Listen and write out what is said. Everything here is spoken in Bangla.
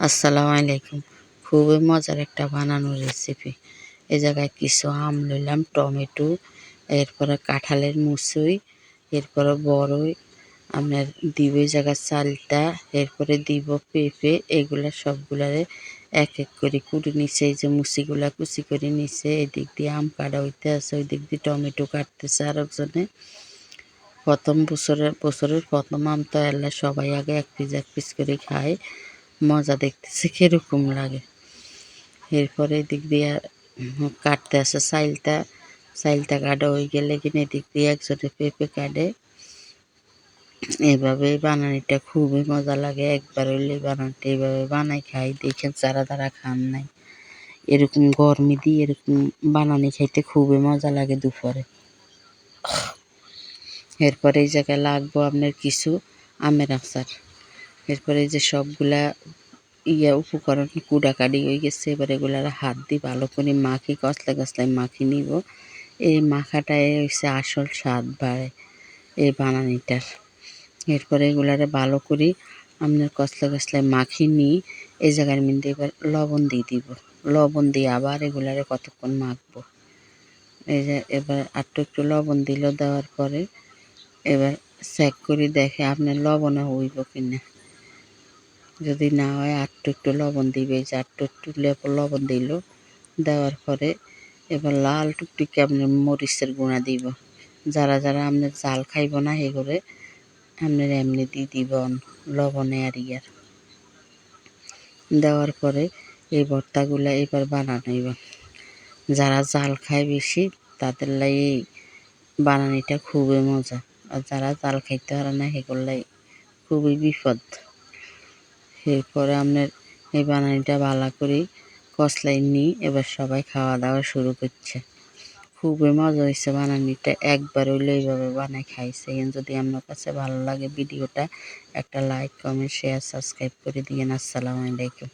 আসসালামু আলাইকুম। খুবই মজার একটা বানানোর রেসিপি। এই জায়গায় কিছু আম লইলাম, টমেটো, এরপরে কাঁঠালের মুচি, এরপরে বড়ই, আপনার দিব এই জায়গায় চালটা, এরপরে দিব পেঁপে। এগুলা সবগুলারে এক এক করে কুটে নিচ্ছে। এই যে মুচিগুলা কুচি করে নিচ্ছে। এদিক দিয়ে আম কাটা হইতে আছে, ওই দিক দিয়ে টমেটো কাটতেছে আরেকজনে। বছরের প্রথম আম তো এলে সবাই আগে এক পিস করে খায়। মজা দেখতেছে কিরকম লাগে। এরপরে এদিক দিয়ে কাটতে আসে চাইলটা কাটা হয়ে গেলে কিনে এদিক দিয়ে একজনে পেঁপে কাটে। এইভাবে বানানিটা খুবই মজা লাগে। একবার হইলে বানানিটা এইভাবে বানাই খাই, দেখেন যারা খান নাই। এরকম গরমে দিয়ে এরকম বানানি খাইতে খুবই মজা লাগে দুপুরে। এরপরে এই জায়গায় লাগবো আপনার কিছু আমের আচার। এরপরে এই যে সবগুলা উপকরণ কুটাকাটি হয়ে গেছে। এবার এগুলার হাত দিয়ে ভালো করে মাখি কচলায় মাখি নিব। এই মাখাটাই হচ্ছে আসল স্বাদ বাড়ে এই বানানিটার। এরপরে এগুলারে ভালো করে আপনার কচলায় মাখি নিই। এই জায়গার মধ্যে এবার লবণ দিয়ে দিব। লবণ দিয়ে আবার এগুলারে কতক্ষণ মাখবো। এই যে এবার একটু লবণ দিল, দেওয়ার পরে এবার চেক করে দেখে আপনার লবণে হইব কিনা। যদি না হয় একটু লবণ দিবে। যে একটু লবণ দিল, দেওয়ার পরে এবার লাল টুকটুকি আপনার মরিচের গুঁড়া দিব। যারা আপনার জাল খাইব না এগুলো আপনার এমনি দিয়ে দিব লবণে আর ইয়ার। দেওয়ার পরে এই ভর্তাগুলা এবার বানানো হইব। যারা জাল খায় বেশি তাদের লাই এই বানানিটা খুবই মজা। আর যারা জাল খাইতে পারে না সেগুলাই খুবই বিপদ। এরপরে আপনার এই বানানিটা ভালো করে কচলাই নিই। এবার সবাই খাওয়া দাওয়া শুরু করছে। খুবই মজা হয়েছে বানানিটা। একবার হইলে এইভাবে বানাই খাইছে। যদি আপনার কাছে ভালো লাগে ভিডিওটা একটা লাইক, কমেন্ট, শেয়ার, সাবস্ক্রাইব করে দিয়েন। আসসালামু আলাইকুম।